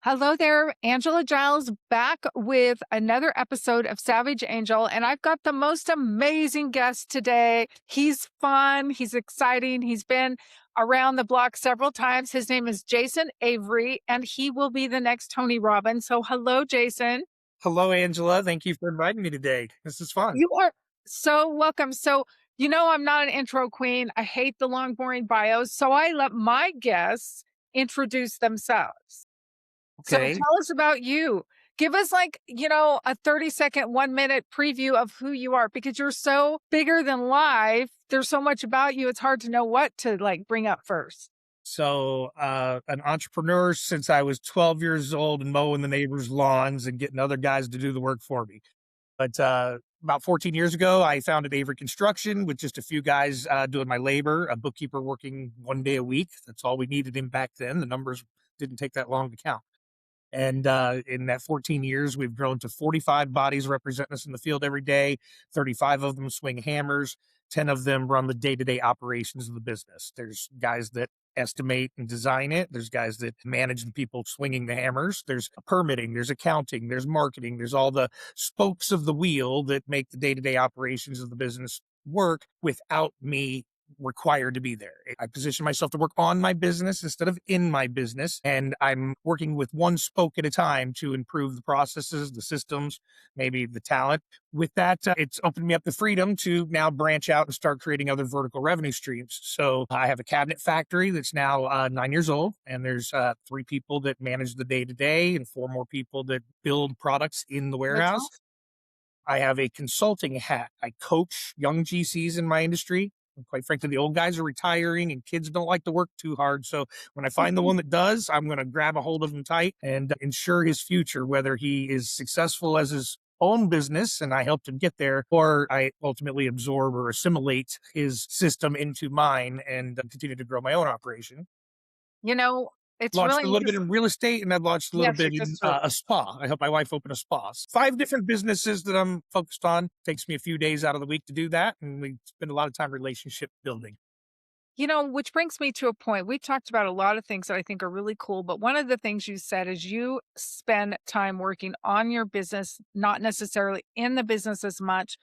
Hello there, Angela Giles back with another episode of Savage Angel. And I've got the most amazing guest today. He's fun, he's exciting, he's been around the block several times. His name is Jason Avery, and he will be the next Tony Robbins. So, hello, Jason. Hello, Angela. Thank you for inviting me today. This is fun. You are so welcome. So, I'm not an intro queen. I hate the long, boring bios. So, I let my guests introduce themselves. So Okay. tell us about you. Give us a 30-second, 1-minute preview of who you are because you're so bigger than life. There's so much about you. It's hard to know what to bring up first. An entrepreneur since I was 12 years old and mowing the neighbors' lawns and getting other guys to do the work for me. But about 14 years ago, I founded Avery Construction with just a few guys doing my labor, a bookkeeper working 1 day a week. That's all we needed him back then. The numbers didn't take that long to count. And in that 14 years, we've grown to 45 bodies representing us in the field every day. 35 of them swing hammers. 10 of them run the day-to-day operations of the business. There's guys that estimate and design it. There's guys that manage the people swinging the hammers. There's permitting, there's accounting, there's marketing, there's all the spokes of the wheel that make the day-to-day operations of the business work without me required to be there. I position myself to work on my business instead of in my business. And I'm working with one spoke at a time to improve the processes, the systems, maybe the talent. With that, it's opened me up the freedom to now branch out and start creating other vertical revenue streams. So I have a cabinet factory that's now 9 years old, and there's 3 people that manage the day to day and 4 more people that build products in the That's warehouse. awesome. I have a consulting hat. I coach young GCs in my industry. And quite frankly, the old guys are retiring and kids don't like to work too hard. So when I find the one that does, I'm going to grab a hold of him tight and ensure his future, whether he is successful as his own business and I helped him get there, or I ultimately absorb or assimilate his system into mine and continue to grow my own operation. You know, it's Launched really a little bit interesting. in real estate, and I've launched a little Yes, you bit in just did. a spa. I helped my wife open a spa. 5 different businesses that I'm focused on. Takes me a few days out of the week to do that, and we spend a lot of time relationship building. Which brings me to a point. We talked about a lot of things that I think are really cool, but one of the things you said is you spend time working on your business, not necessarily in the business as much,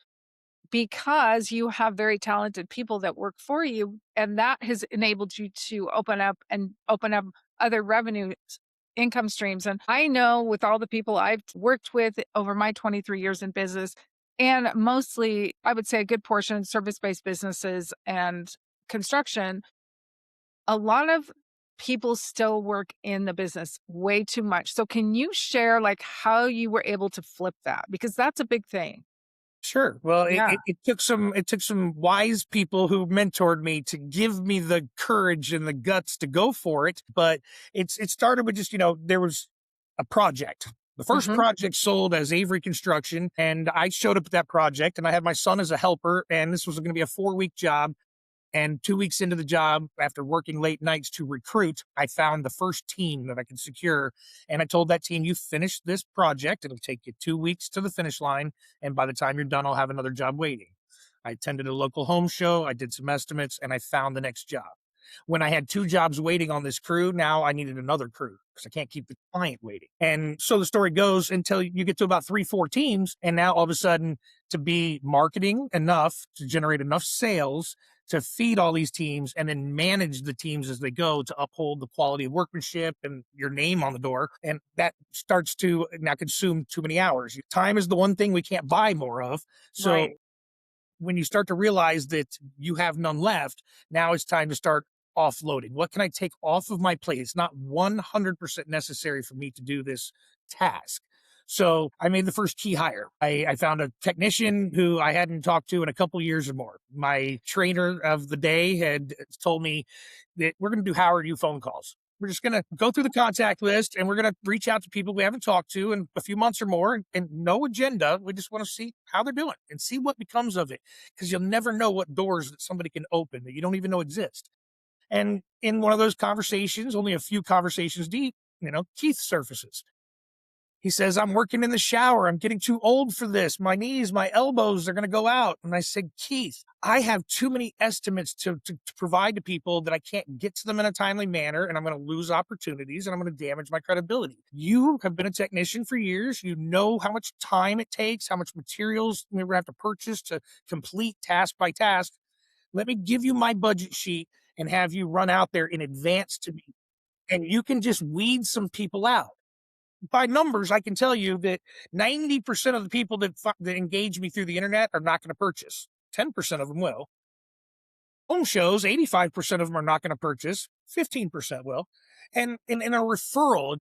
because you have very talented people that work for you, and that has enabled you to open up other revenue income streams. And I know with all the people I've worked with over my 23 years in business, and mostly I would say a good portion service-based businesses and construction, a lot of people still work in the business way too much. So can you share how you were able to flip that? Because that's a big thing. Sure. Well, Yeah. it took some wise people who mentored me to give me the courage and the guts to go for it. But it started with just there was a project. The first Mhm. project sold as Avery Construction, and I showed up at that project, and I had my son as a helper, and this was going to be a 4 week job. And 2 weeks into the job, after working late nights to recruit, I found the first team that I could secure. And I told that team, you finish this project. It'll take you 2 weeks to the finish line. And by the time you're done, I'll have another job waiting. I attended a local home show. I did some estimates and I found the next job. When I had 2 jobs waiting on this crew, now I needed another crew because I can't keep the client waiting. And so the story goes until you get to about 3, 4 teams. And now all of a sudden, to be marketing enough to generate enough sales to feed all these teams and then manage the teams as they go to uphold the quality of workmanship and your name on the door. And that starts to now consume too many hours. Time is the one thing we can't buy more of. So Right. when you start to realize that you have none left, now it's time to start offloading. What can I take off of my plate? It's not 100% necessary for me to do this task. So I made the first key hire. I found a technician who I hadn't talked to in a couple years or more. My trainer of the day had told me that we're going to do how are you phone calls. We're just going to go through the contact list and we're going to reach out to people we haven't talked to in a few months or more and no agenda. We just want to see how they're doing and see what becomes of it because you'll never know what doors that somebody can open that you don't even know exist. And in one of those conversations, only a few conversations deep, Keith surfaces. He says, I'm working in the shower. I'm getting too old for this. My knees, my elbows are going to go out. And I said, Keith, I have too many estimates to provide to people that I can't get to them in a timely manner. And I'm going to lose opportunities and I'm going to damage my credibility. You have been a technician for years. You know how much time it takes, how much materials we have to purchase to complete task by task. Let me give you my budget sheet and have you run out there in advance to me. And you can just weed some people out. By numbers, I can tell you that 90% of the people that engage me through the internet are not going to purchase. 10% of them will. Home shows, 85% of them are not going to purchase. 15% will. And in a referral,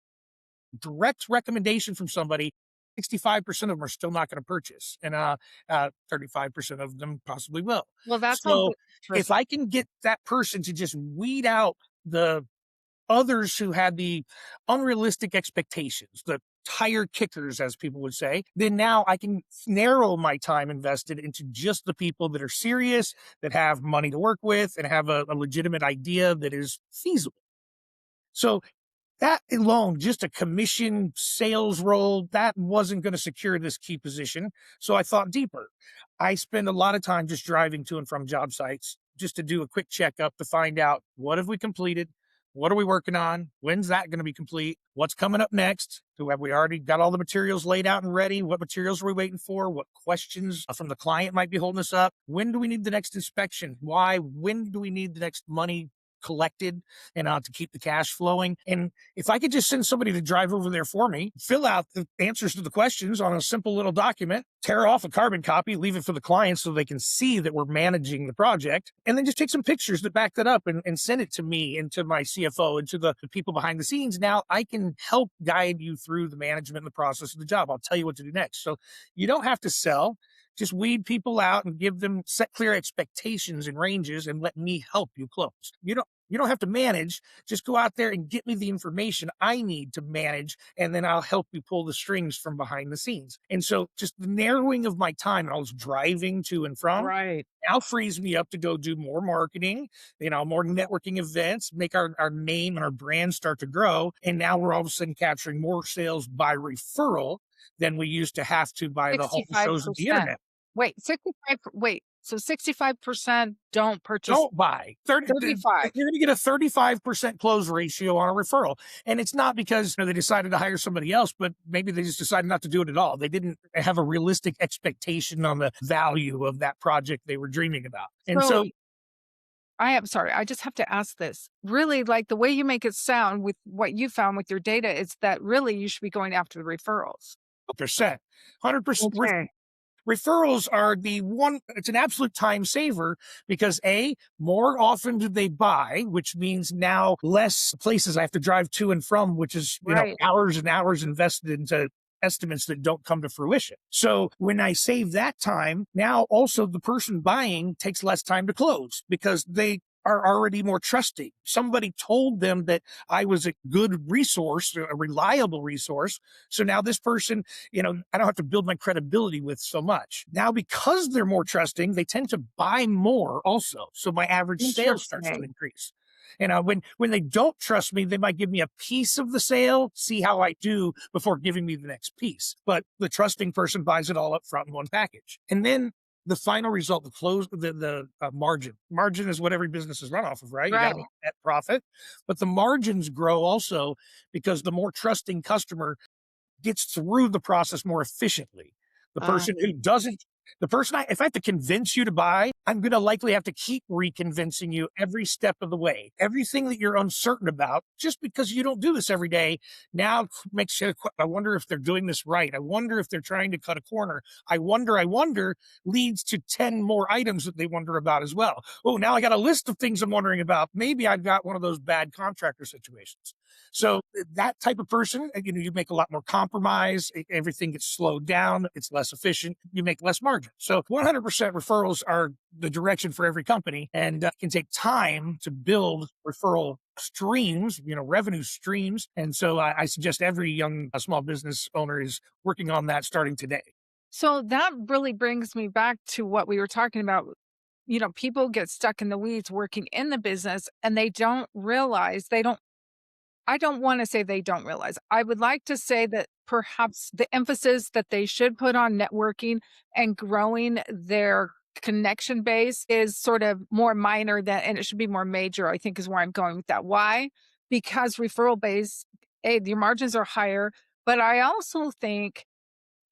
direct recommendation from somebody, 65% of them are still not going to purchase. And 35% of them possibly will. Well, that sounds So if interesting. I can get that person to just weed out the others who had the unrealistic expectations, the tire kickers, as people would say, then now I can narrow my time invested into just the people that are serious, that have money to work with, and have a legitimate idea that is feasible. So that alone, just a commission sales role, that wasn't going to secure this key position. So I thought deeper. I spend a lot of time just driving to and from job sites just to do a quick checkup to find out what have we completed? What are we working on? When's that going to be complete? What's coming up next? Do have we already got all the materials laid out and ready? What materials are we waiting for? What questions from the client might be holding us up? When do we need the next inspection? Why? When do we need the next money collected and to keep the cash flowing? And if I could just send somebody to drive over there for me, fill out the answers to the questions on a simple little document, tear off a carbon copy, leave it for the client so they can see that we're managing the project, and then just take some pictures that back that up and send it to me and to my CFO and to the people behind the scenes. Now I can help guide you through the management and the process of the job. I'll tell you what to do next. So you don't have to sell. Just weed people out and give them set clear expectations and ranges and let me help you close. You don't have to manage. Just go out there and get me the information I need to manage, and then I'll help you pull the strings from behind the scenes. And so just the narrowing of my time, I was driving to and from, Right. now frees me up to go do more marketing, more networking events, make our name and our brand start to grow. And now we're all of a sudden capturing more sales by referral than we used to have to by the whole shows of the 65%. internet. Wait, 65 wait, so 65% don't purchase. Don't buy 30. 35. You're going to get a 35% close ratio on a referral. And it's not because they decided to hire somebody else, but maybe they just decided not to do it at all. They didn't have a realistic expectation on the value of that project they were dreaming about. And So so I am sorry, I just have to ask this. Really, like the way you make it sound with what you found with your data is that really you should be going after the referrals. percent, 100%. Okay. Referrals are it's an absolute time saver because more often do they buy, which means now less places I have to drive to and from, which is, Right. hours and hours invested into estimates that don't come to fruition. So when I save that time, now also the person buying takes less time to close because they are already more trusting. Somebody told them that I was a good resource, a reliable resource. So now this person, I don't have to build my credibility with so much. Now, because they're more trusting, they tend to buy more also. So my average sales starts to Interesting. increase. When they don't trust me, they might give me a piece of the sale, see how I do before giving me the next piece. But the trusting person buys it all up front in one package. And then the final result, the close, the margin. Margin is what every business is run off of, right? You got to Right. make net profit, but the margins grow also because the more trusting customer gets through the process more efficiently. The Uh, person who doesn't, the person if I have to convince you to buy, I'm going to likely have to keep reconvincing you every step of the way. Everything that you're uncertain about, just because you don't do this every day, now makes you, I wonder if they're doing this right. I wonder if they're trying to cut a corner. I wonder, leads to 10 more items that they wonder about as well. Oh, now I got a list of things I'm wondering about. Maybe I've got one of those bad contractor situations. So that type of person, you make a lot more compromise. Everything gets slowed down. It's less efficient. You make less margin. So 100% referrals are the direction for every company, and it can take time to build referral streams, revenue streams. And so I suggest every young small business owner is working on that starting today. so that really brings me back to what we were talking about. People get stuck in the weeds working in the business and they don't realize they don't I don't wanna say they don't realize. I would like to say that perhaps the emphasis that they should put on networking and growing their connection base is sort of more minor than and it should be more major, I think is where I'm going with that. Why? Because referral base, A, your margins are higher, but I also think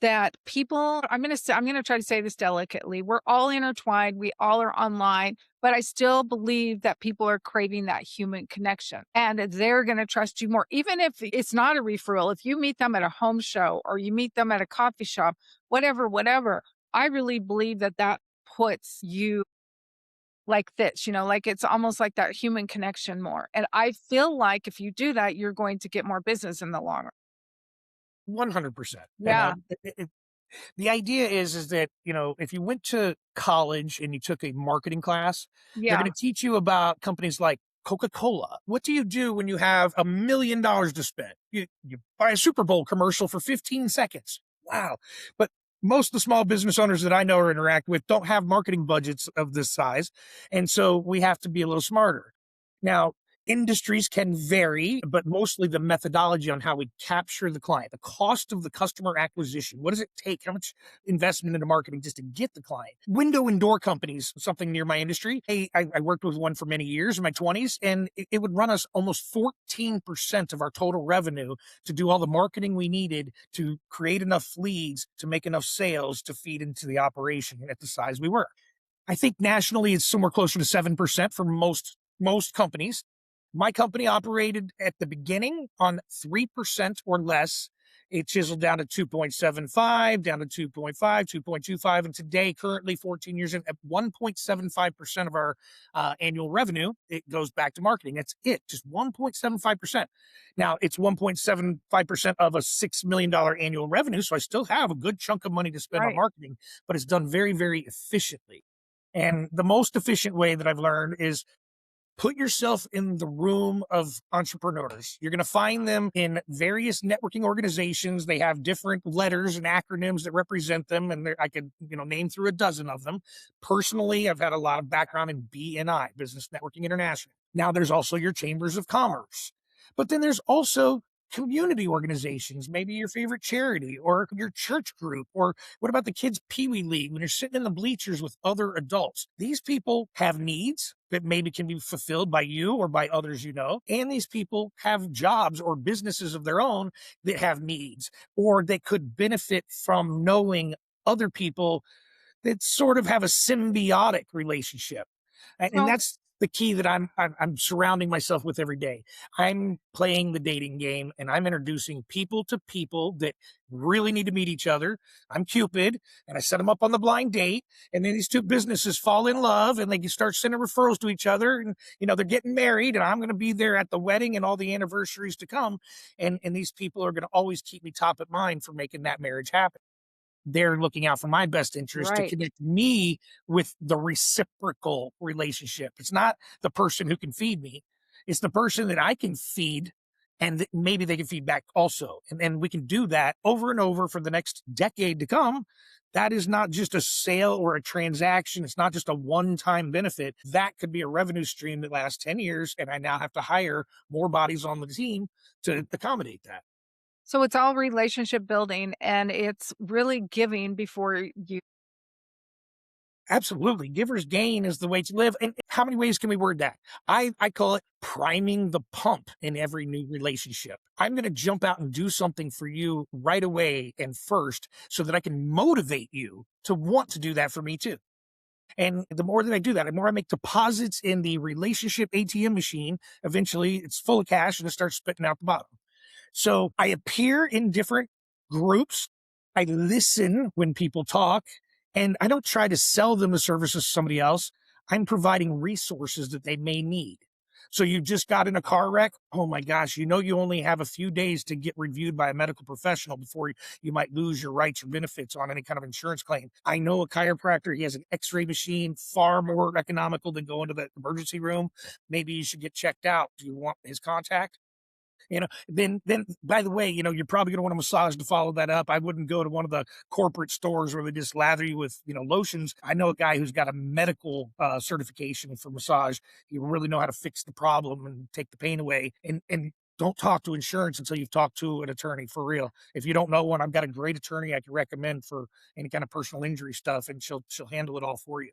that people I'm gonna try to say this delicately. We're all intertwined, we all are online, but I still believe that people are craving that human connection and they're gonna trust you more. Even if it's not a referral, if you meet them at a home show or you meet them at a coffee shop, whatever, I really believe that that puts you like this, like it's almost like that human connection more. And I feel like if you do that, you're going to get more business in the long run. 100%. And Yeah, the idea is that, if you went to college and you took a marketing class, they're yeah, going to teach you about companies like Coca-Cola. What do you do when you have $1 million to spend? You buy a Super Bowl commercial for 15 seconds. Wow. But most of the small business owners that I know or interact with don't have marketing budgets of this size. And so we have to be a little smarter. Now, industries can vary, but mostly the methodology on how we capture the client, the cost of the customer acquisition. What does it take? How much investment into marketing just to get the client? Window and door companies, something near my industry. Hey, I worked with one for many years in my 20s, and it would run us almost 14% of our total revenue to do all the marketing we needed to create enough leads to make enough sales to feed into the operation at the size we were. I think nationally it's somewhere closer to 7% for most companies. My company operated at the beginning on 3% or less. It chiseled down to 2.75, down to 2.5, 2.25, and today, currently 14 years in, at 1.75% of our annual revenue, it goes back to marketing. That's it, just 1.75%. Now, it's 1.75% of a $6 million annual revenue, so I still have a good chunk of money to spend on right. marketing, but it's done very, very efficiently. And the most efficient way that I've learned is put yourself in the room of entrepreneurs. You're going to find them in various networking organizations. They have different letters and acronyms that represent them. And I could, name through a dozen of them. Personally, I've had a lot of background in BNI, Business Networking International. Now there's also your chambers of commerce, but then there's also community organizations, maybe your favorite charity or your church group, or what about the kids' Pee Wee League when you're sitting in the bleachers with other adults? These people have needs that maybe can be fulfilled by you or by others and these people have jobs or businesses of their own that have needs or that could benefit from knowing other people that sort of have a symbiotic relationship. And So that's the key that I'm surrounding myself with every day. I'm playing the dating game and I'm introducing people to people that really need to meet each other. I'm Cupid and I set them up on the blind date. And then these two businesses fall in love and they can start sending referrals to each other. And, they're getting married and I'm going to be there at the wedding and all the anniversaries to come. And these people are going to always keep me top of mind for making that marriage happen. They're looking out for my best interest to right. connect me with the reciprocal relationship. It's not the person who can feed me. It's the person that I can feed and that maybe they can feed back also. And we can do that over and over for the next decade to come. That is not just a sale or a transaction. It's not just a one-time benefit. That could be a revenue stream that lasts 10 years. And I now have to hire more bodies on the team to accommodate that. So it's all relationship building and it's really giving before you Absolutely. Giver's gain is the way to live. And how many ways can we word that? I call it priming the pump in every new relationship. I'm going to jump out and do something for you right away and first so that I can motivate you to want to do that for me too. And the more that I do that, the more I make deposits in the relationship ATM machine, eventually it's full of cash and it starts spitting out the bottom. So I appear in different groups. I listen when people talk and I don't try to sell them the services to somebody else. I'm providing resources that they may need. So you just got in a car wreck. Oh my gosh. You only have a few days to get reviewed by a medical professional before you might lose your rights or benefits on any kind of insurance claim. I know a chiropractor. He has an x-ray machine, far more economical than going to the emergency room. Maybe you should get checked out. Do you want his contact? Then by the way, you're probably going to want a massage to follow that up. I wouldn't go to one of the corporate stores where they just lather you with, lotions. I know a guy who's got a medical certification for massage. You really know how to fix the problem and take the pain away. And don't talk to insurance until you've talked to an attorney for real. If you don't know one, I've got a great attorney I can recommend for any kind of personal injury stuff, and she'll handle it all for you.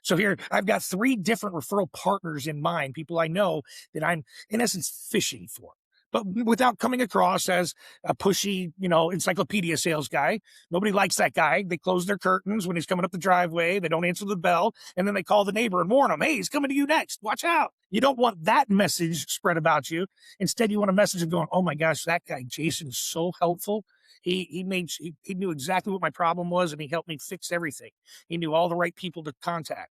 So here I've got three different referral partners in mind, people I know that I'm in essence fishing for, but without coming across as a pushy, encyclopedia sales guy. Nobody likes that guy. They close their curtains when he's coming up the driveway. They don't answer the bell. And then they call the neighbor and warn him, hey, he's coming to you next. Watch out. You don't want that message spread about you. Instead, you want a message of going, oh my gosh, that guy, Jason, is so helpful. He knew exactly what my problem was, and he helped me fix everything. He knew all the right people to contact.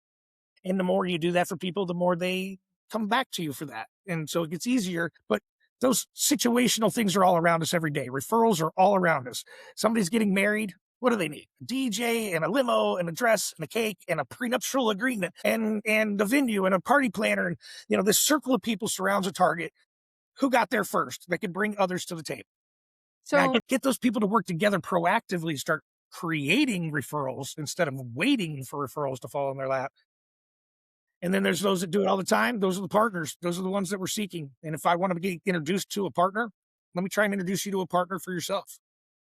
And the more you do that for people, the more they come back to you for that. And so it gets easier. But those situational things are all around us every day. Referrals are all around us. Somebody's getting married. What do they need? A DJ and a limo and a dress and a cake and a prenuptial agreement and a venue and a party planner. And, this circle of people surrounds a target. Who got there first that could bring others to the table? Now, So get those people to work together proactively, start creating referrals instead of waiting for referrals to fall in their lap. And then there's those that do it all the time. Those are the partners. Those are the ones that we're seeking. And if I want to get introduced to a partner, let me try and introduce you to a partner for yourself.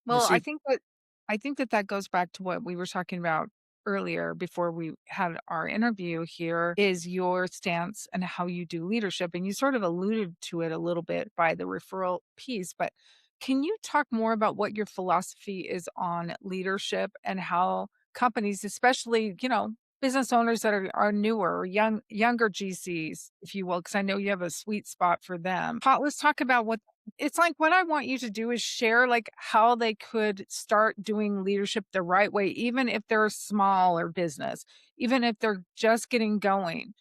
You Well, see, I think that that goes back to what we were talking about earlier before we had our interview here is your stance and how you do leadership. And you sort of alluded to it a little bit by the referral piece, but can you talk more about what your philosophy is on leadership and how companies, especially, business owners that are newer or younger GCs, if you will, because I know you have a sweet spot for them. Let's talk about what it's like. What I want you to do is share like how they could start doing leadership the right way, even if they're small or business, even if they're just getting going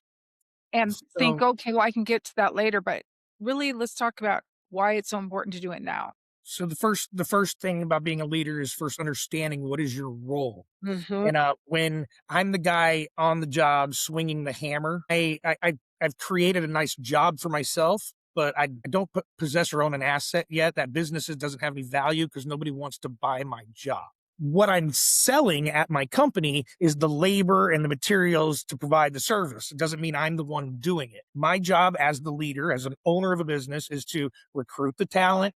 and think, so okay, well, I can get to that later. But really, let's talk about why it's so important to do it now. so the first thing about being a leader is first understanding what is your role. Hmm. And when I'm the guy on the job swinging the hammer, I've created a nice job for myself, but I don't possess or own an asset yet. That business doesn't have any value because nobody wants to buy my job. What I'm selling at my company is the labor and the materials to provide the service. It doesn't mean I'm the one doing it. My job as the leader, as an owner of a business, is to recruit the talent,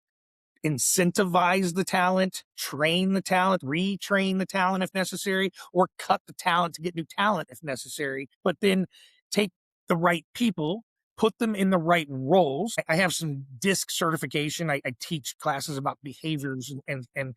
incentivize the talent, train the talent, retrain the talent if necessary, or cut the talent to get new talent if necessary. But then take the right people, put them in the right roles. I have some DISC certification. I teach classes about behaviors and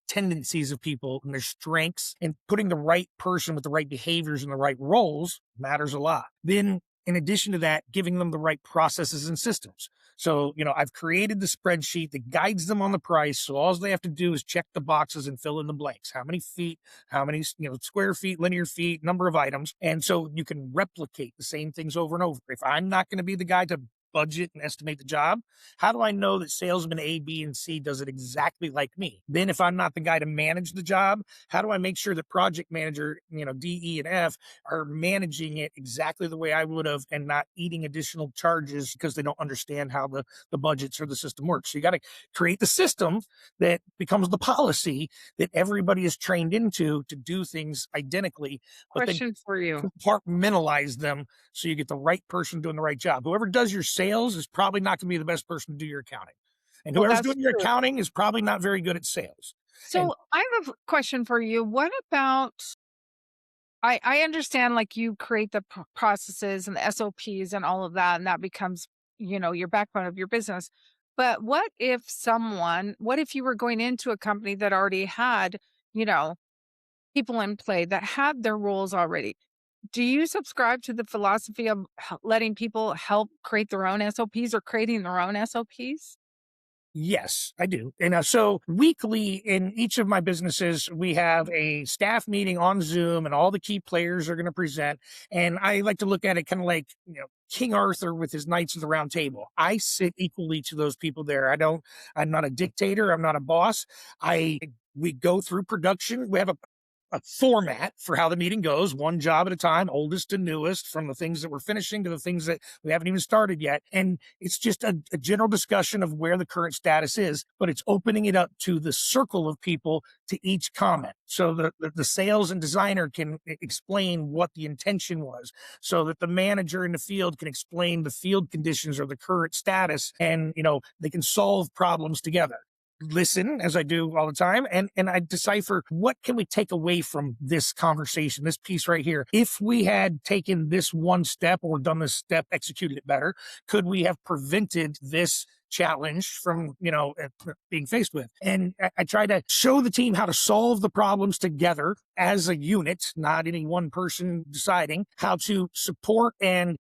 tendencies of people and their strengths, and putting the right person with the right behaviors in the right roles matters a lot. Then in addition to that, giving them the right processes and systems. So, I've created the spreadsheet that guides them on the price. So all they have to do is check the boxes and fill in the blanks. How many feet, how many, square feet, linear feet, number of items. And so you can replicate the same things over and over. If I'm not going to be the guy to budget and estimate the job, how do I know that salesman A, B, and C does it exactly like me? Then if I'm not the guy to manage the job, how do I make sure that project manager, D, E, and F are managing it exactly the way I would have and not eating additional charges because they don't understand how the budgets or the system works? So you got to create the system that becomes the policy that everybody is trained into to do things identically, but then Question for you. compartmentalize them so you get the right person doing the right job. Whoever does your sales is probably not going to be the best person to do your accounting. And Well, whoever's that's doing your true. accounting is probably not very good at sales. And So I have a question for you. What about I understand like you create the processes and the SOPs and all of that, and that becomes, your backbone of your business. But what if you were going into a company that already had, you know, people in play that had their roles already? Do you subscribe to the philosophy of letting people help create their own SOPs or creating their own SOPs? yes, I do. And so weekly in each of my businesses, we have a staff meeting on Zoom, and all the key players are going to present. And I like to look at it kind of like, King Arthur with his knights of the round table. I sit equally to those people there. I'm not a dictator. I'm not a boss. We go through production. We have a format for how the meeting goes, one job at a time, oldest to newest, from the things that we're finishing to the things that we haven't even started yet. And it's just a general discussion of where the current status is, but it's opening it up to the circle of people to each comment. So the sales and designer can explain what the intention was, so that the manager in the field can explain the field conditions or the current status, and they can solve problems together. Listen, as I do all the time, and I decipher what can we take away from this conversation, this piece right here. If we had taken this one step or done this step, executed it better, could we have prevented this challenge from being faced with? And I try to show the team how to solve the problems together as a unit, not any one person deciding, how to support and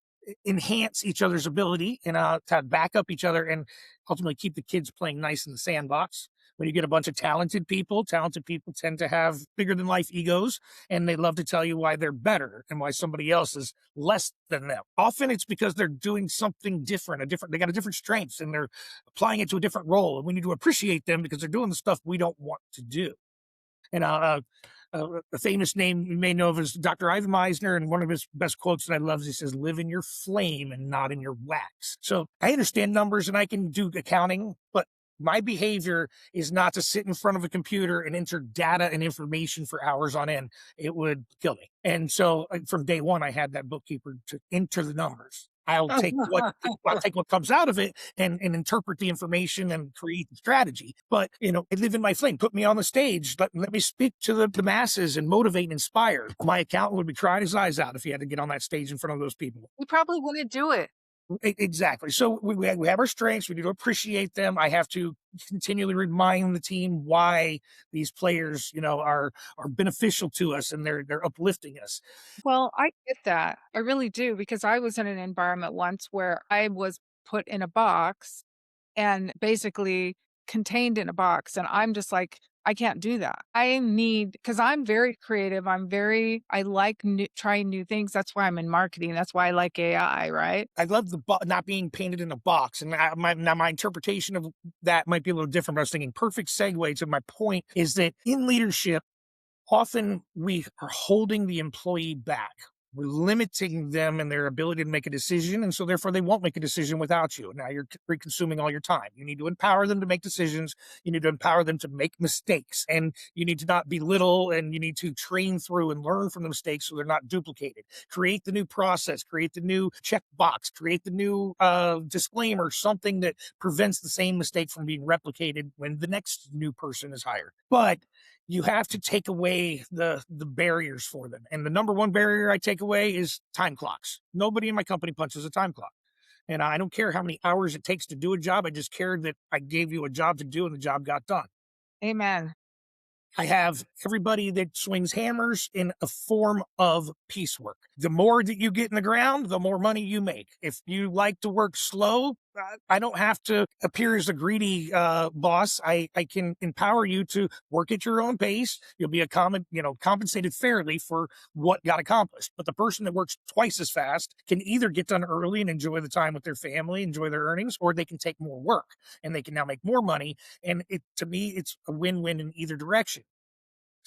enhance each other's ability, and to back up each other, and ultimately keep the kids playing nice in the sandbox. When you get a bunch of talented people tend to have bigger than life egos, and they love to tell you why they're better and why somebody else is less than them. Often it's because they're doing something different, they got a different strengths, and they're applying it to a different role. And we need to appreciate them because they're doing the stuff we don't want to do. And a famous name you may know of is Dr. Ivan Meisner, and one of his best quotes that I love is he says, "Live in your flame and not in your wax." So I understand numbers and I can do accounting, but my behavior is not to sit in front of a computer and enter data and information for hours on end. It would kill me. And so from day one, I had that bookkeeper to enter the numbers. I'll take what comes out of it and interpret the information and create the strategy. But I live in my flame. Put me on the stage. Let me speak to the masses and motivate and inspire. My accountant would be crying his eyes out if he had to get on that stage in front of those people. We probably wouldn't do it. Exactly. So we have our strengths. We need to appreciate them. I have to continually remind the team why these players, are beneficial to us, and they're uplifting us. Well, I get that. I really do, because I was in an environment once where I was put in a box and basically contained in a box. And I'm just like, I can't do that. Because I'm very creative. I like trying new things. That's why I'm in marketing. That's why I like AI, right? I love the not being painted in a box, and my interpretation of that might be a little different. But I was thinking, perfect segue to my point is that in leadership, often we are holding the employee back. We're limiting them and their ability to make a decision. And so therefore they won't make a decision without you. Now you're consuming all your time. You need to empower them to make decisions. You need to empower them to make mistakes, and you need to not belittle, and you need to train through and learn from the mistakes so they're not duplicated. Create the new process, create the new checkbox, create the new disclaimer, something that prevents the same mistake from being replicated when the next new person is hired. But you have to take away the barriers for them. And the number one barrier I take away is time clocks. Nobody in my company punches a time clock. And I don't care how many hours it takes to do a job. I just care that I gave you a job to do and the job got done. Amen. I have everybody that swings hammers in a form of piecework. The more that you get in the ground, the more money you make. If you like to work slow, I don't have to appear as a greedy boss. I can empower you to work at your own pace. You'll be compensated fairly for what got accomplished. But the person that works twice as fast can either get done early and enjoy the time with their family, enjoy their earnings, or they can take more work and they can now make more money. And to me, it's a win-win in either direction.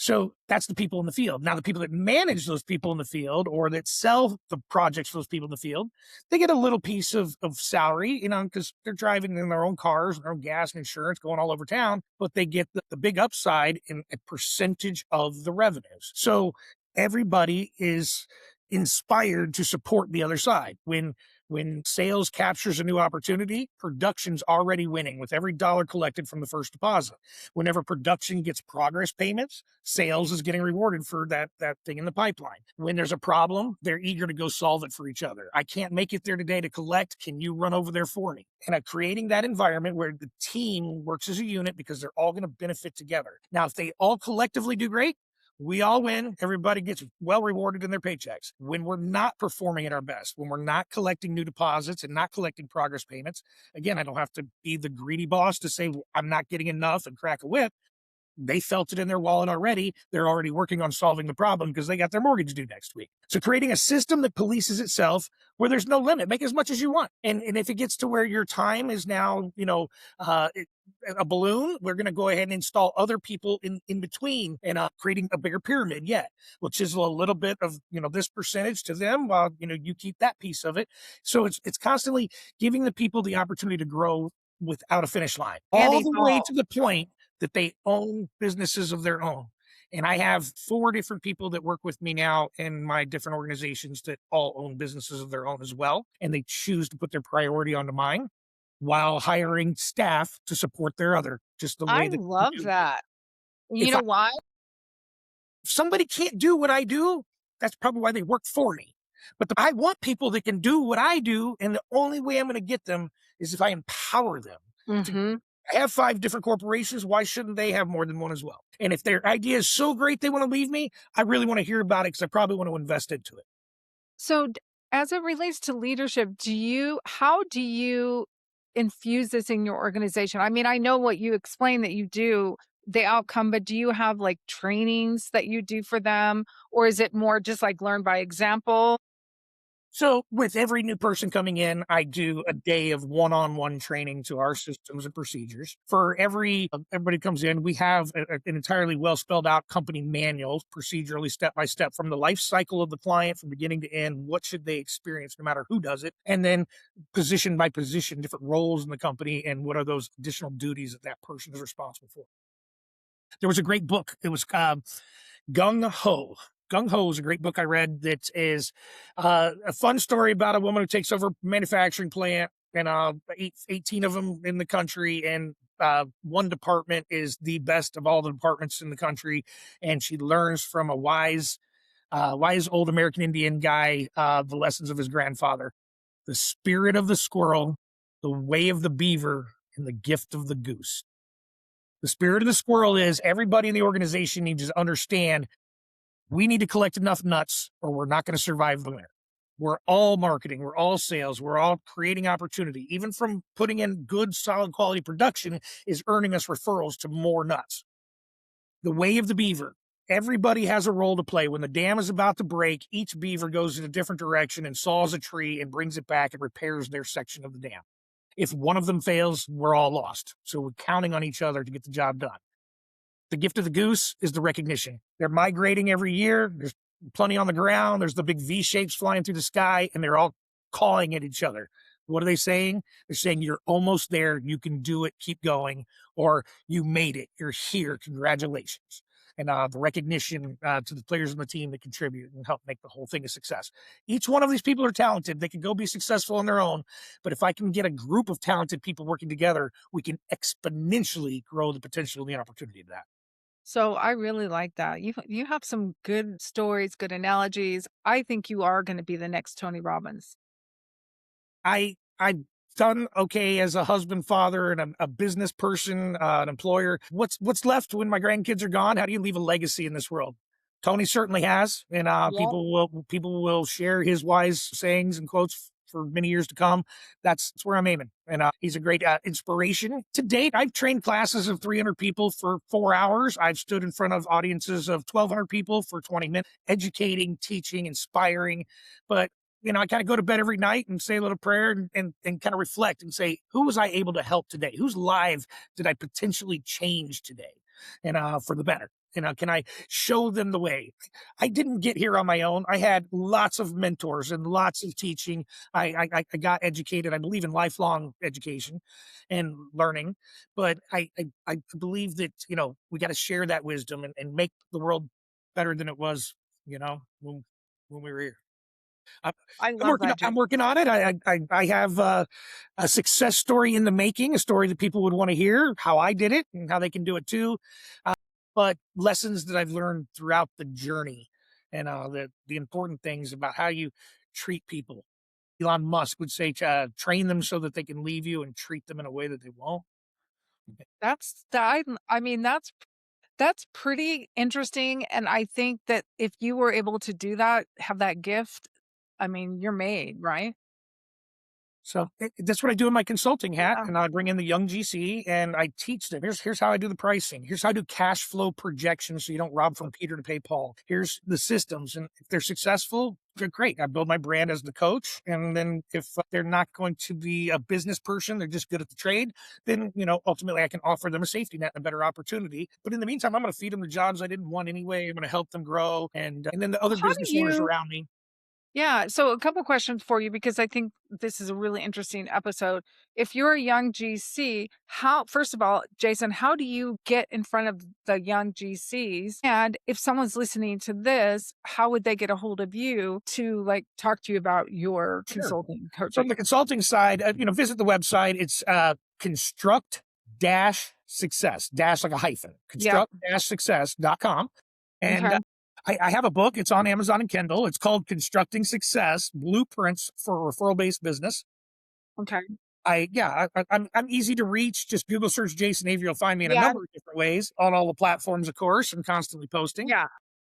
So that's the people in the field. Now, the people that manage those people in the field, or that sell the projects for those people in the field, they get a little piece of salary, because they're driving in their own cars, their own gas and insurance, going all over town, but they get the big upside in a percentage of the revenues. So everybody is inspired to support the other side. When sales captures a new opportunity, production's already winning with every dollar collected from the first deposit. Whenever production gets progress payments, sales is getting rewarded for that thing in the pipeline. When there's a problem, they're eager to go solve it for each other. I can't make it there today to collect. Can you run over there for me? And I'm creating that environment where the team works as a unit because they're all going to benefit together. Now, if they all collectively do great, we all win. Everybody gets well rewarded in their paychecks. When we're not performing at our best, when we're not collecting new deposits and not collecting progress payments, again, I don't have to be the greedy boss to say, well, I'm not getting enough and crack a whip. they felt it in their wallet already. They're already working on solving the problem because they got their mortgage due next week. So creating a system that polices itself where there's no limit, make as much as you want. And if it gets to where your time is now, uh, a balloon, we're going to go ahead and install other people in between and creating a bigger pyramid yet. We'll chisel a little bit of, this percentage to them while, you keep that piece of it. So it's constantly giving the people the opportunity to grow without a finish line, And all the way evolve. to the point that they own businesses of their own. And I have 4 different people that work with me now in my different organizations that all own businesses of their own as well. And they choose to put their priority onto mine while hiring staff to support their other, just the I way that you love do. that. You If know why? somebody can't do what I do, that's probably why they work for me. But I want people that can do what I do, and the only way I'm going to get them is if I empower them to. Mhm. I have 5 different corporations. Why shouldn't they have more than one as well? And if their idea is so great they want to leave me, I really want to hear about it because I probably want to invest into it. So, as it relates to leadership, how do you infuse this in your organization? I mean, I know what you explained that you do, the outcome, but do you have like trainings that you do for them? Or is it more just like learn by example? So with every new person coming in, I do a day of one-on-one training to our systems and procedures. For everybody comes in, we have an entirely well spelled out company manual, procedurally step by step from the life cycle of the client from beginning to end. What should they experience no matter who does it? And then position by position, different roles in the company and what are those additional duties that that person is responsible for. There was a great book. It was Gung Ho. Gung Ho is a great book I read that is a fun story about a woman who takes over a manufacturing plant and 18 of them in the country. And one department is the best of all the departments in the country. And she learns from a wise old American Indian guy the lessons of his grandfather, the spirit of the squirrel, the way of the beaver, and the gift of the goose. The spirit of the squirrel is everybody in the organization needs to understand we need to collect enough nuts or we're not going to survive the winter. We're all marketing, we're all sales, we're all creating opportunity. Even from putting in good, solid quality production is earning us referrals to more nuts. The way of the beaver. Everybody has a role to play. When the dam is about to break, each beaver goes in a different direction and saws a tree and brings it back and repairs their section of the dam. If one of them fails, we're all lost. So we're counting on each other to get the job done. The gift of the goose is the recognition. They're migrating every year. There's plenty on the ground. There's the big V shapes flying through the sky, and they're all calling at each other. What are they saying? They're saying, you're almost there. You can do it. Keep going. Or you made it. You're here. Congratulations. And the recognition to the players on the team that contribute and help make the whole thing a success. Each one of these people are talented. They can go be successful on their own. But if I can get a group of talented people working together, we can exponentially grow the potential and the opportunity of that. So I really like that. You have some good stories, good analogies. I think you are going to be the next Tony Robbins. I've done okay as a husband, father, and a business person, an employer. What's left when my grandkids are gone? How do you leave a legacy in this world? Tony certainly has, and Yep. people will share his wise sayings and quotes for many years to come. That's where I'm aiming, and he's a great inspiration. To date, I've trained classes of 300 people for 4 hours. I've stood in front of audiences of 1,200 people for 20 minutes, educating, teaching, inspiring. But I kind of go to bed every night and say a little prayer and kind of reflect and say, who was I able to help today? Whose life did I potentially change today? And for the better. Can I show them the way? I didn't get here on my own. I had lots of mentors and lots of teaching. I got educated. I believe in lifelong education and learning, but I believe that we got to share that wisdom and make the world better than it was. When we were here. I'm I I'm love working that, I'm Jay. working on it. I have a success story in the making, a story that people would want to hear, how I did it and how they can do it too. Uh, but lessons that I've learned throughout the journey and the important things about how you treat people. Elon Musk would say, train them so that they can leave you and treat them in a way that they won't. I mean, that's pretty interesting, and I think that if you were able to do that, have that gift, I mean, you're made, right? So that's what I do in my consulting hat, Yeah. and I bring in the young GC and I teach them. Here's how I do the pricing. Here's how I do cash flow projections, so you don't rob from Peter to pay Paul. Here's the systems, and if they're successful, they're great. I build my brand as the coach, and then if they're not going to be a business person, they're just good at the trade. Then ultimately, I can offer them a safety net and a better opportunity. But in the meantime, I'm going to feed them the jobs I didn't want anyway. I'm going to help them grow, and then the other How do business owners you around me. Yeah, so a couple questions for you because I think this is a really interesting episode. If you're a young GC, how first of all, Jason, how do you get in front of the young GCs? And if someone's listening to this, how would they get a hold of you to like talk to you about your Sure. consulting From coaching? the consulting side, visit the website. It's construct dash success, dash like a hyphen, Yep. construct dash success.com. And Okay. I have a book. It's on Amazon and Kindle. It's called Constructing Success Blueprints for Referral Based Business. Okay. I'm easy to reach. Just Google search Jason Avery. You'll find me in a Yeah. number of different ways on all the platforms, of course. I'm constantly posting. Yeah.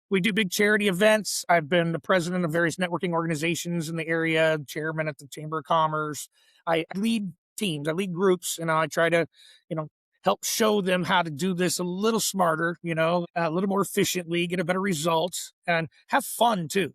We do big charity events. I've been the president of various networking organizations in the area, chairman at the Chamber of Commerce. I lead teams, I lead groups, and I try to, you know, help show them how to do this a little smarter, a little more efficiently, get a better results, and have fun too.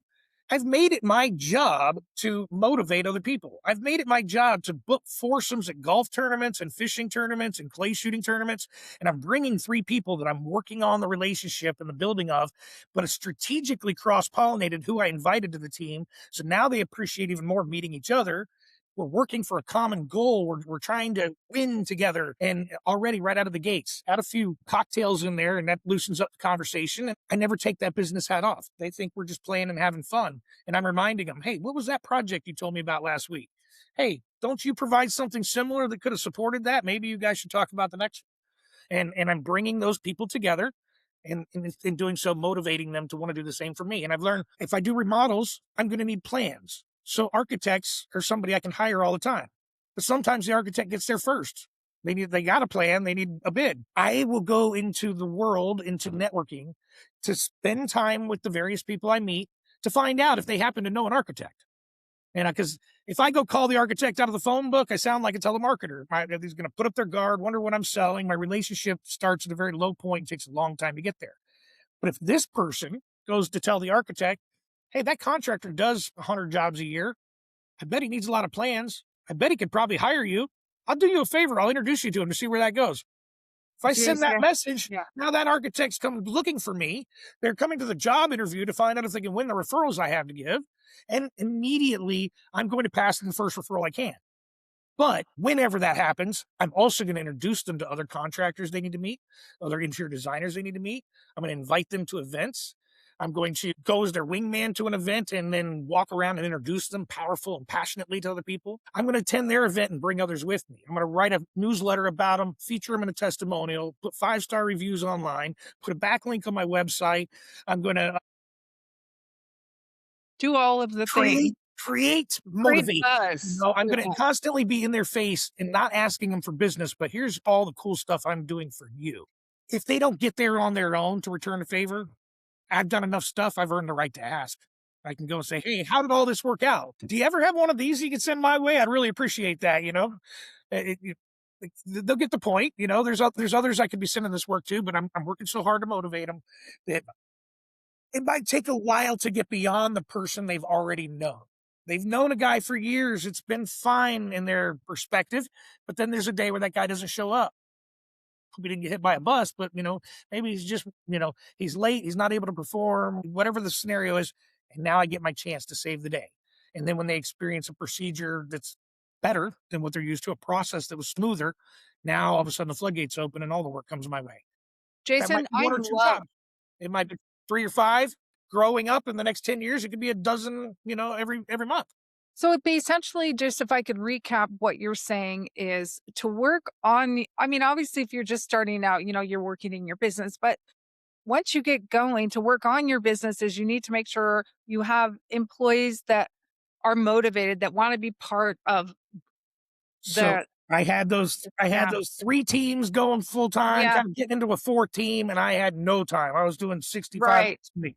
I've made it my job to motivate other people. I've made it my job to book foursomes at golf tournaments and fishing tournaments and clay shooting tournaments. And I'm bringing three people that I'm working on the relationship and the building of, but it's strategically cross pollinated who I invited to the team. So now they appreciate even more meeting each other. We're working for a common goal. We're trying to win together. And already right out of the gates, add a few cocktails in there, and that loosens up the conversation. And I never take that business hat off. They think we're just playing and having fun. And I'm reminding them, hey, what was that project you told me about last week? Hey, don't you provide something similar that could have supported that? Maybe you guys should talk about the next one. And I'm bringing those people together, and in doing so, motivating them to want to do the same for me. And I've learned if I do remodels, I'm going to need plans. So architects are somebody I can hire all the time. But sometimes the architect gets there first. They got a plan, they need a bid. I will go into the world, into networking, to spend time with the various people I meet to find out if they happen to know an architect. And because if I go call the architect out of the phone book, I sound like a telemarketer. He's going to put up their guard, wonder what I'm selling. My relationship starts at a very low point and takes a long time to get there. But if this person goes to tell the architect, hey, that contractor does 100 jobs a year. I bet he needs a lot of plans. I bet he could probably hire you. I'll do you a favor. I'll introduce you to him to see where that goes. If I send Jeez, that yeah. message, Yeah. now that architect's come looking for me. They're coming to the job interview to find out if they can win the referrals I have to give. And immediately I'm going to pass them the first referral I can. But whenever that happens, I'm also going to introduce them to other contractors they need to meet, other interior designers they need to meet. I'm going to invite them to events. I'm going to go as their wingman to an event and then walk around and introduce them powerful and passionately to other people. I'm going to attend their event and bring others with me. I'm going to write a newsletter about them, feature them in a testimonial, put 5-star reviews online, put a backlink on my website. I'm going to Do all of the things. create Great motivation. buzz. I'm Yeah. going to constantly be in their face and not asking them for business, but here's all the cool stuff I'm doing for you. If they don't get there on their own to return a favor, I've done enough stuff. I've earned the right to ask. I can go and say, hey, how did all this work out? Do you ever have one of these you can send my way? I'd really appreciate that. They'll get the point. There's others I could be sending this work to, but I'm working so hard to motivate them that it might take a while to get beyond the person they've already known. They've known a guy for years. It's been fine in their perspective, but then there's a day where that guy doesn't show up. Hope he didn't get hit by a bus, but maybe he's just, he's late. He's not able to perform, whatever the scenario is. And now I get my chance to save the day. And then when they experience a procedure that's better than what they're used to, a process that was smoother, now all of a sudden the floodgates open and all the work comes my way. That might Jason, be I one or two love jobs. It might be 3 or 5. Growing up in the next 10 years, it could be a dozen, every month. So it'd be essentially just if I could recap what you're saying is to work on I mean, obviously, if you're just starting out, you're working in your business, but once you get going to work on your businesses, you need to make sure you have employees that are motivated, that want to be part of So the I had yeah, those 3 teams going full time, yeah, kind of getting into a 4th team, and I had no time. I was doing 65 right. hours a week.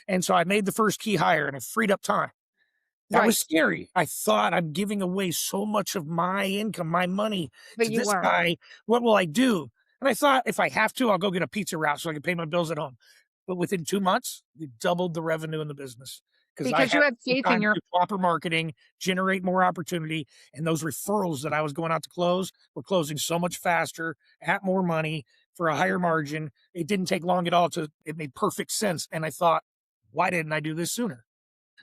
And so I made the first key hire and it freed up time. That Right. was scary. I thought I'm giving away so much of my income, my money But to you this weren't. guy. What will I do? And I thought if I have to, I'll go get a pizza route so I can pay my bills at home. But within 2 months, we doubled the revenue in the business because I Because had you had the faith in time to your do proper marketing, generate more opportunity, and those referrals that I was going out to close were closing so much faster at more money for a higher margin. It didn't take long at all to, it made perfect sense. And I thought, why didn't I do this sooner?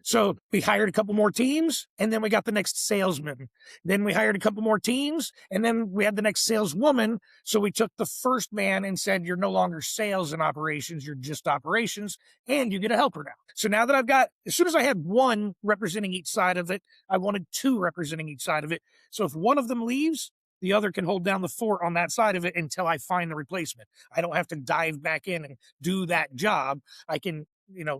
So we hired a couple more teams and then we got the next salesman. Then we hired a couple more teams and then we had the next saleswoman. So we took the first man and said, you're no longer sales and operations, you're just operations and you get a helper now. So now that I've got, as soon as I had one representing each side of it, I wanted two representing each side of it. So if one of them leaves, the other can hold down the fort on that side of it until I find the replacement. I don't have to dive back in and do that job. I can,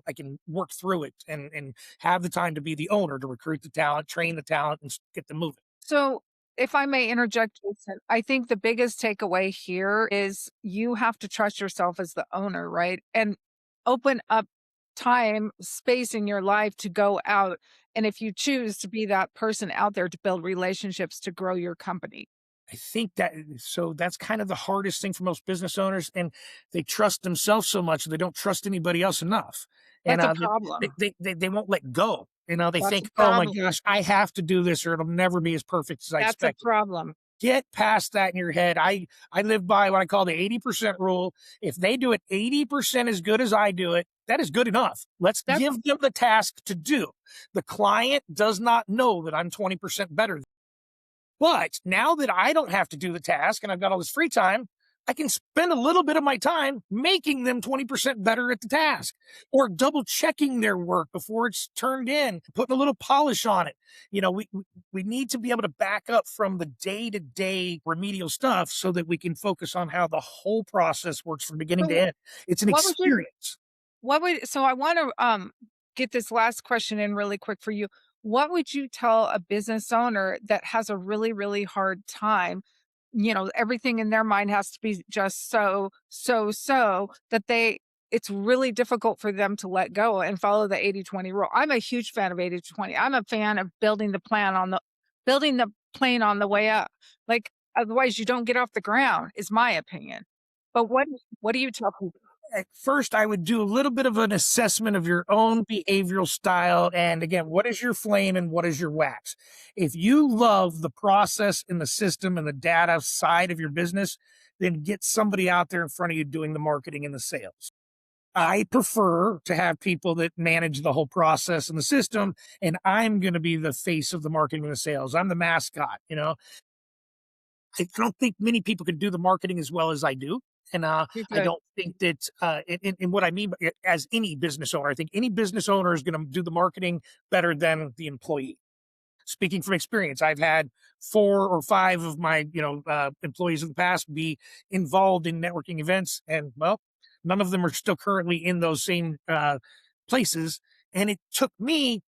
I can work through it and have the time to be the owner, to recruit the talent, train the talent, and get them moving. So, if I may interject, Jason, I think the biggest takeaway here is you have to trust yourself as the owner, right? And open up time, space in your life to go out. And if you choose to be that person out there to build relationships to grow your company, I think that so that's kind of the hardest thing for most business owners, and they trust themselves so much they don't trust anybody else enough, and that's a they, problem. they won't let go. They That's a think, oh my problem. gosh, I have to do this or it'll never be as perfect as I That's a expected. problem. Get past that in your head. I live by what I call the 80% rule. If they do it 80% as good as I do it, that is good enough. Let's That's give them the task to do. The client does not know that I'm 20% better. But now that I don't have to do the task and I've got all this free time, I can spend a little bit of my time making them 20% better at the task or double checking their work before it's turned in, putting a little polish on it. We need to be able to back up from the day to day remedial stuff so that we can focus on how the whole process works from beginning to so. end. It's an What would you experience. What would so I wanna, get this last question in really quick for you. What would you tell a business owner that has a really, really hard time, everything in their mind has to be just so, so, so, that it's really difficult for them to let go and follow the 80/20 rule. I'm a huge fan of 80/20. I'm a fan of building the plane on the way up. Like, otherwise you don't get off the ground, is my opinion. But what do you tell people? At first, I would do a little bit of an assessment of your own behavioral style. And again, what is your flame and what is your wax? If you love the process and the system and the data side of your business, then get somebody out there in front of you doing the marketing and the sales. I prefer to have people that manage the whole process and the system, and I'm going to be the face of the marketing and the sales. I'm the mascot. I don't think many people can do the marketing as well as I do. And You're I good. don't think that, in what I mean by it, as any business owner, I think any business owner is going to do the marketing better than the employee. Speaking from experience, I've had 4 or 5 of my, employees of the past be involved in networking events, and well, none of them are still currently in those same places. And it took me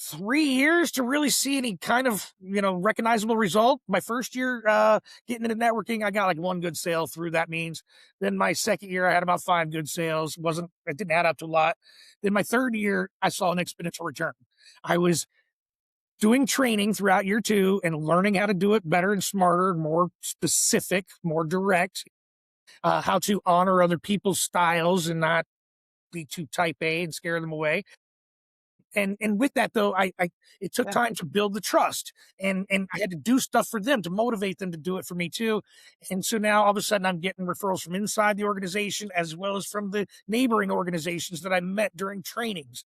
3 years to really see any kind of recognizable result. My first year getting into networking, I got like one good sale through that means. Then my second year, I had about 5 good sales. It didn't add up to a lot. Then my third year, I saw an exponential return. I was doing training throughout year 2 and learning how to do it better and smarter, more specific, more direct, how to honor other people's styles and not be too type A and scare them away. And with that though, I it took Yeah. time to build the trust, and I had to do stuff for them to motivate them to do it for me too. And so now all of a sudden I'm getting referrals from inside the organization as well as from the neighboring organizations that I met during trainings,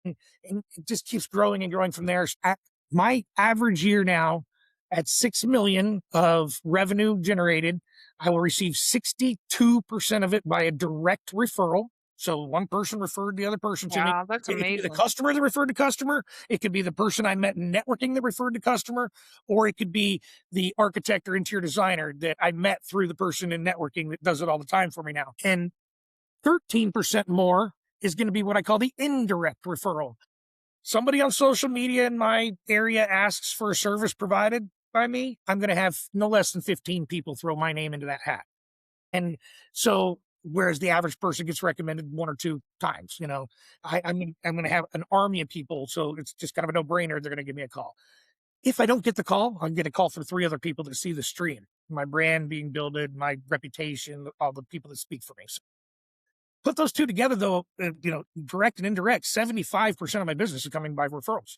and it just keeps growing and growing from there. My average year now, at 6 million of revenue generated, I will receive 62% of it by a direct referral. So one person referred the other person to me. Wow, that's It could be the amazing. customer that referred to customer. It could be the person I met in networking that referred to customer, or it could be the architect or interior designer that I met through the person in networking that does it all the time for me now. And 13% more is going to be what I call the indirect referral. Somebody on social media in my area asks for a service provided by me, I'm going to have no less than 15 people throw my name into that hat. And so whereas the average person gets recommended one or two times. I'm going to have an army of people, so it's just kind of a no brainer. They're going to give me a call. If I don't get the call, I'll get a call from three other people that see the stream, my brand being builded, my reputation, all the people that speak for me. So put those two together, though, direct and indirect, 75% of my business is coming by referrals.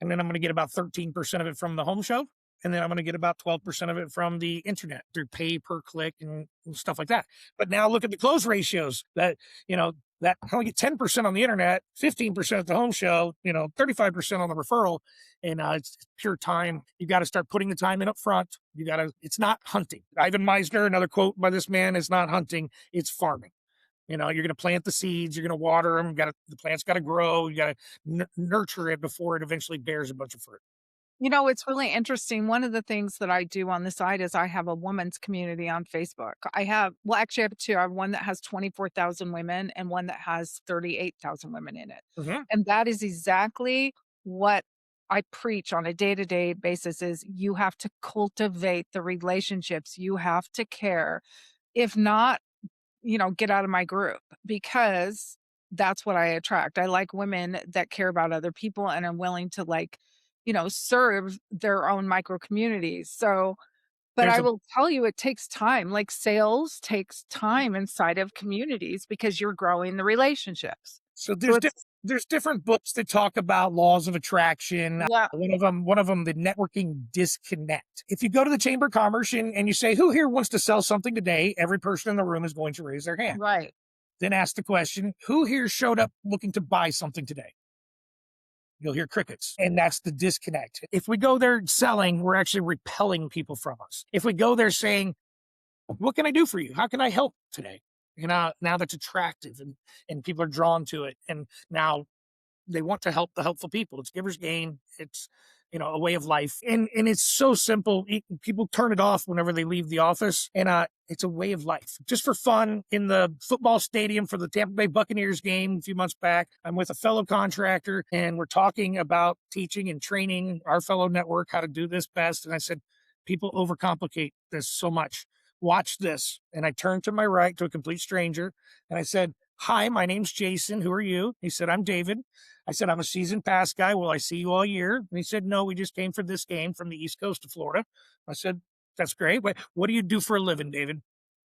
And then I'm going to get about 13% of it from the home show. And then I'm going to get about 12% of it from the internet through pay per click and stuff like that. But now look at the close ratios that I only get 10% on the internet, 15% at the home show, 35% on the referral. And it's pure time. You got to start putting the time in up front. It's not hunting. Ivan Meisner, another quote by this man, is not hunting, it's farming. You're going to plant the seeds, you're going to water them, the plant's got to grow, you got to nurture it before it eventually bears a bunch of fruit. It's really interesting. One of the things that I do on the side is I have a women's community on Facebook. Actually, I have two. I have one that has 24,000 women and one that has 38,000 women in it. Mhm. And that is exactly what I preach on a day-to-day basis is you have to cultivate the relationships. You have to care. If not, get out of my group because that's what I attract. I like women that care about other people and are willing to serve their own micro communities. So, but There's I a will tell you, it takes time. Like sales takes time inside of communities because you're growing the relationships. So So it's, there's different books that talk about laws of attraction. yeah, One of them, the networking disconnect. If you go to the Chamber of Commerce and you say, "Who here wants to sell something today?" Every person in the room is going to raise their hand. right. Then ask the question, "Who here showed up looking to buy something today?" You'll hear crickets. And that's the disconnect. If we go there selling, we're actually repelling people from us. If we go there saying, "What can I do for you? How can I help today?" Now that's attractive and people are drawn to it. And now they want to help the helpful people. It's givers gain. It's a way of life, and it's so simple. People turn it off whenever they leave the office, and it's a way of life. Just for fun, in the football stadium for the Tampa Bay Buccaneers game a few months back, I'm with a fellow contractor, and we're talking about teaching and training our fellow network how to do this best. And I said, people overcomplicate this so much. Watch this. And I turned to my right to a complete stranger, and I said, "Hi, my name's Jason. Who are you?" He said, "I'm David." I said, "I'm a season pass guy. Will I see you all year?" And he said, "No, we just came for this game from the East Coast of Florida." I said, "That's great. What do you do for a living, David?"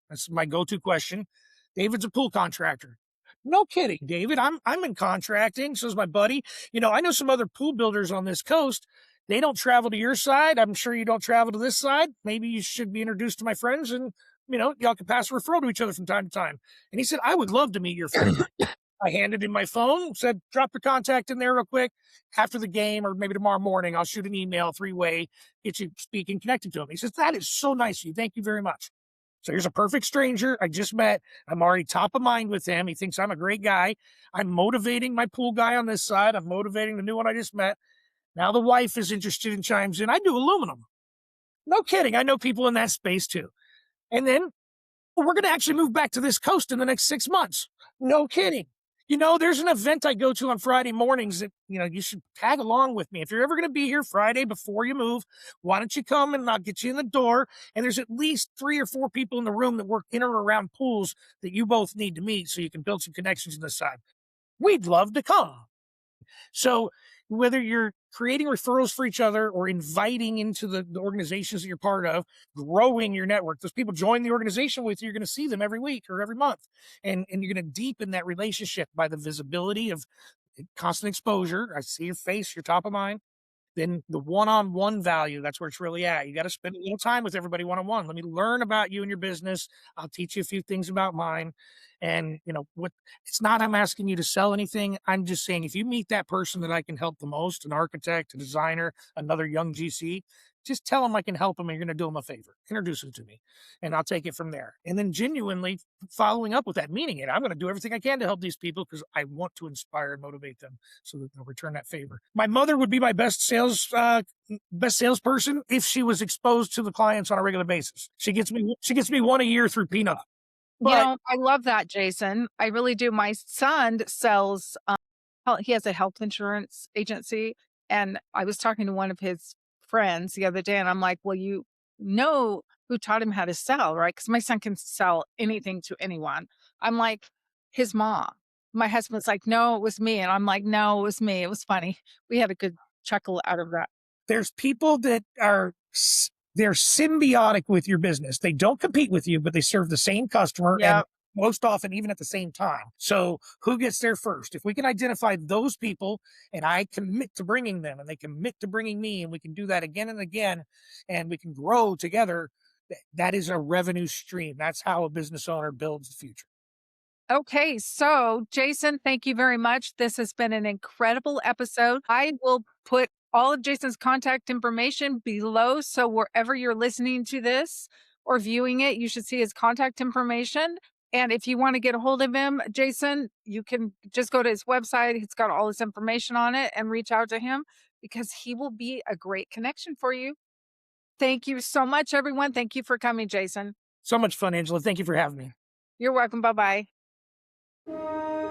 That's my go-to question. "David's a pool contractor." "No kidding, David. I'm in contracting." So is my buddy. I know some other pool builders on this coast. They don't travel to your side. I'm sure you don't travel to this side. Maybe you should be introduced to my friends and y'all can pass a referral to each other from time to time. And he said, "I would love to meet your friends." I handed him my phone, said, "Drop your contact in there real quick. After the game or maybe tomorrow morning, I'll shoot an email three-way, get you speaking, connected to him." He says, "That is so nice of you. Thank you very much." So here's a perfect stranger I just met. I'm already top of mind with him. He thinks I'm a great guy. I'm motivating my pool guy on this side. I'm motivating the new one I just met. Now the wife is interested and chimes in. "I do aluminum." No kidding. I know people in that space too. And then we're going to actually move back to this coast in the next 6 months. No kidding. There's an event I go to on Friday mornings that, you should tag along with me. If you're ever going to be here Friday before you move, why don't you come and I'll get you in the door. And there's at least 3 or 4 people in the room that work in or around pools that you both need to meet so you can build some connections on this side. We'd love to come. So whether you're creating referrals for each other or inviting into the organizations that you're part of, growing your network, those people join the organization with you, you're going to see them every week or every month. And you're going to deepen that relationship by the visibility of constant exposure. I see your face, you're top of mind. Then the one-on-one value, that's where it's really at. You got to spend a little time with everybody one-on-one. Let me learn about you and your business. I'll teach you a few things about mine. And what it's not I'm asking you to sell anything. I'm just saying if you meet that person that I can help the most, an architect, a designer, another young GC, just tell them I can help them and you're going to do them a favor. Introduce them to me and I'll take it from there. And then genuinely following up with that, meaning it. I'm going to do everything I can to help these people because I want to inspire and motivate them so that they'll return that favor. My mother would be my best salesperson if she was exposed to the clients on a regular basis. She gets me one a year through Peanut. But I love that, Jason. I really do. My son sells, he has a health insurance agency. And I was talking to one of his friends the other day, and I'm like, well, you know who taught him how to sell, right? Because my son can sell anything to anyone. I'm like, his mom. My husband's like, no, it was me. And I'm like, no, it was me. It was funny. We had a good chuckle out of that. There's people that are they're symbiotic with your business. They don't compete with you, but they serve the same customer and Yeah. most often even at the same time. So who gets there first? If we can identify those people and I commit to bringing them and they commit to bringing me and we can do that again and again and we can grow together, that is a revenue stream. That's how a business owner builds the future. Okay, so Jason, thank you very much. This has been an incredible episode. I will put all of Jason's contact information below. So wherever you're listening to this or viewing it, you should see his contact information. And if you want to get a hold of him, Jason, you can just go to his website. He's got all his information on it and reach out to him because he will be a great connection for you. Thank you so much, everyone. Thank you for coming, Jason. So much fun, Angela. Thank you for having me. You're welcome. Bye bye.